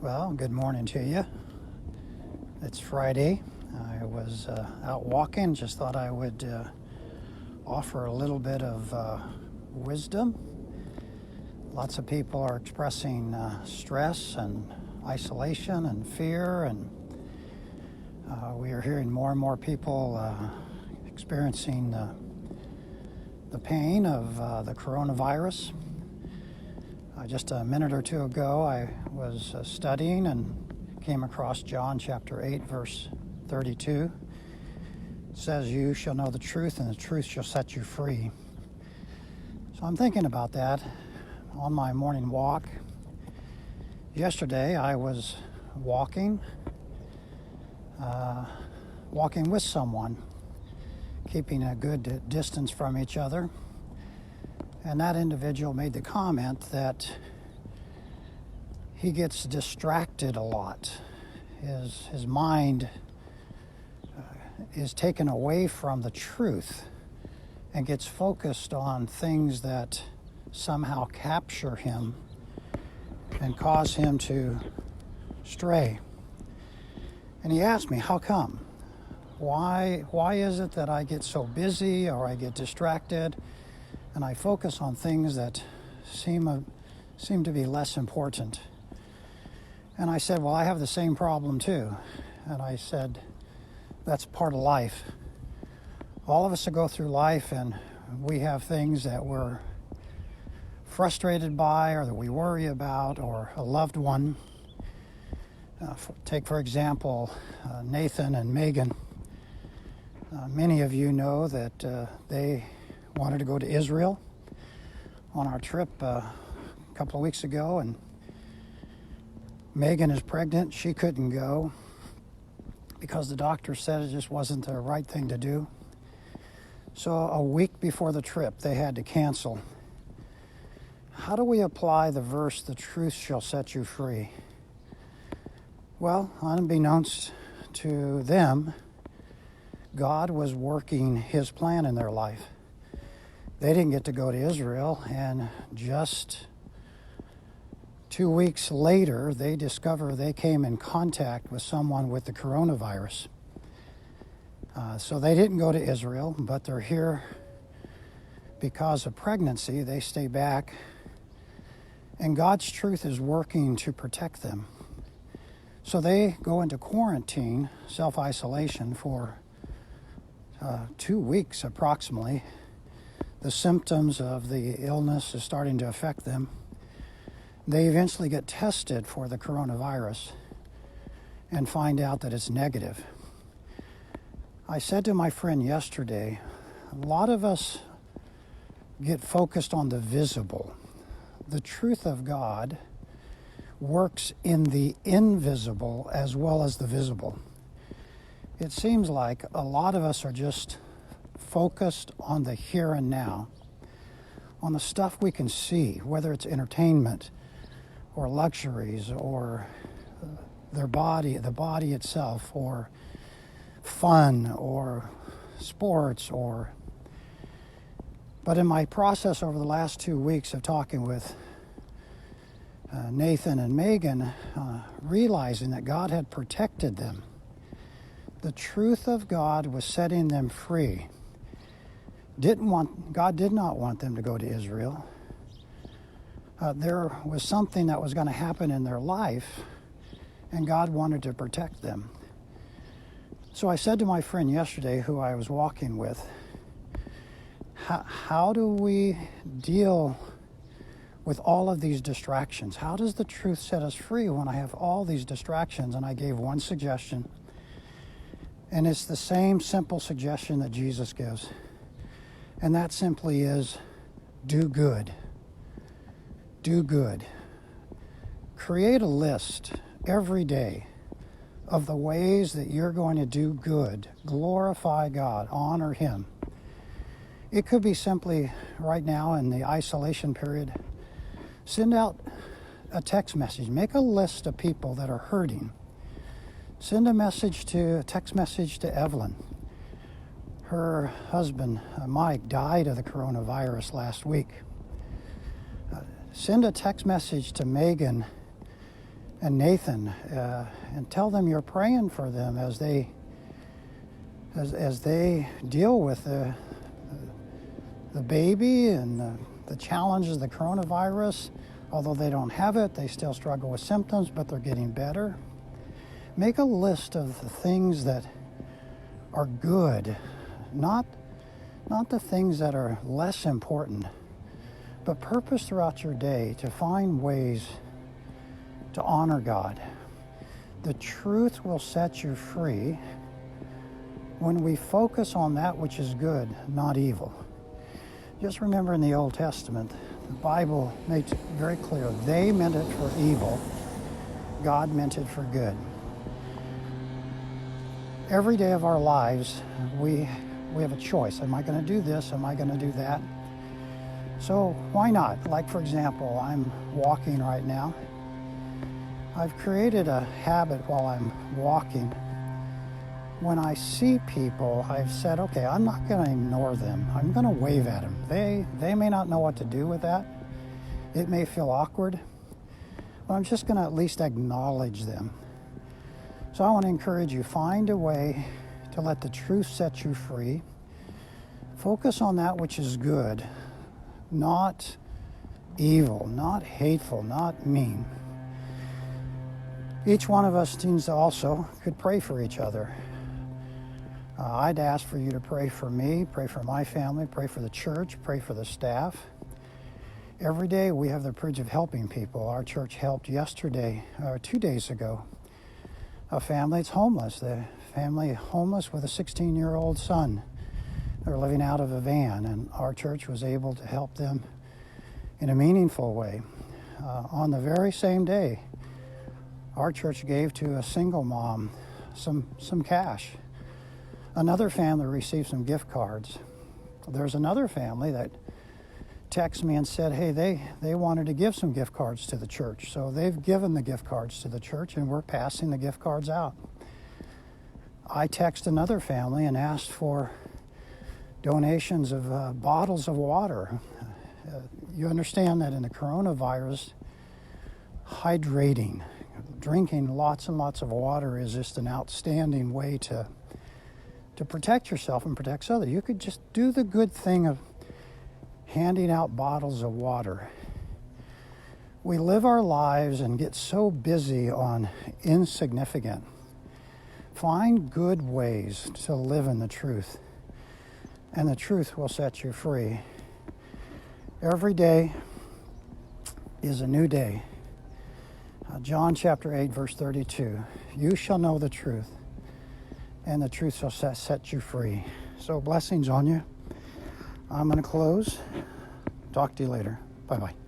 Well, good morning to you. It's Friday. I was out walking, just thought I would offer a little bit of wisdom. Lots of people are expressing stress and isolation and fear, and we are hearing more and more people experiencing the pain of the coronavirus. Just a minute or two ago, I was studying and came across John chapter 8, verse 32. It says, "You shall know the truth, and the truth shall set you free." So I'm thinking about that on my morning walk. Yesterday, I was walking with someone, keeping a good distance from each other. And that individual made the comment that he gets distracted a lot. His mind is taken away from the truth and gets focused on things that somehow capture him and cause him to stray. And he asked me, how come? Why is it that I get so busy or I get distracted and I focus on things that seem to be less important? And I said, well, I have the same problem too. And I said, that's part of life. All of us go through life and we have things that we're frustrated by or that we worry about, or a loved one. Take, for example, Nathan and Megan. Many of you know that they wanted to go to Israel on our trip a couple of weeks ago, and Megan is pregnant. She couldn't go because the doctor said it just wasn't the right thing to do. So a week before the trip, they had to cancel. How do we apply the verse, "The truth shall set you free"? Well, unbeknownst to them, God was working his plan in their life. They didn't get to go to Israel, and just 2 weeks later, they discover they came in contact with someone with the coronavirus. So they didn't go to Israel, but they're here because of pregnancy. They stay back, and God's truth is working to protect them. So they go into quarantine, self-isolation, for 2 weeks approximately. The symptoms of the illness is starting to affect them. They eventually get tested for the coronavirus and find out that it's negative. I said to my friend yesterday, a lot of us get focused on the visible. The truth of God works in the invisible as well as the visible. It seems like a lot of us are just focused on the here and now, on the stuff we can see, whether it's entertainment or luxuries or the body itself, or fun or sports. But in my process over the last 2 weeks of talking with Nathan and Megan, realizing that God had protected them, the truth of God was setting them free. God did not want them to go to Israel. There was something that was going to happen in their life, and God wanted to protect them. So I said to my friend yesterday, who I was walking with, how do we deal with all of these distractions? How does the truth set us free when I have all these distractions? And I gave one suggestion, and it's the same simple suggestion that Jesus gives. And that simply is, do good. Do good. Create a list every day of the ways that you're going to do good, glorify God, honor him. It could be simply right now in the isolation period, send out a text message. Make a list of people that are hurting. Send a text message to Evelyn. Her husband, Mike, died of the coronavirus last week. Send a text message to Megan and Nathan, and tell them you're praying for them as they deal with the baby and the challenges of the coronavirus. Although they don't have it, they still struggle with symptoms, but they're getting better. Make a list of the things that are good, not the things that are less important, but purpose throughout your day to find ways to honor God. The truth will set you free when we focus on that which is good, not evil. Just remember in the Old Testament, the Bible makes it very clear. They meant it for evil. God meant it for good. Every day of our lives, we have a choice. Am I going to do this? Am I going to do that? So why not? Like, for example, I'm walking right now. I've created a habit while I'm walking. When I see people, I've said, okay, I'm not going to ignore them. I'm going to wave at them. They may not know what to do with that. It may feel awkward, but I'm just going to at least acknowledge them. So I want to encourage you, find a way to let the truth set you free. Focus on that which is good, not evil, not hateful, not mean. Each one of us needs to also could pray for each other. I'd ask for you to pray for me, pray for my family, pray for the church, pray for the staff. Every day we have the privilege of helping people. Our church helped yesterday, or 2 days ago, a family that's homeless. The family homeless with a 16-year-old son. They're living out of a van, and our church was able to help them in a meaningful way. On the very same day, our church gave to a single mom some cash. Another family received some gift cards. There's another family that texted me and said, hey, they wanted to give some gift cards to the church. So they've given the gift cards to the church, and we're passing the gift cards out. I texted another family and asked for donations of bottles of water. You understand that in the coronavirus, hydrating, drinking lots and lots of water is just an outstanding way to protect yourself and protect others. You could just do the good thing of handing out bottles of water. We live our lives and get so busy on insignificant. Find good ways to live in the truth, and the truth will set you free. Every day is a new day. John chapter 8, verse 32. You shall know the truth, and the truth shall set you free. So blessings on you. I'm going to close. Talk to you later. Bye-bye.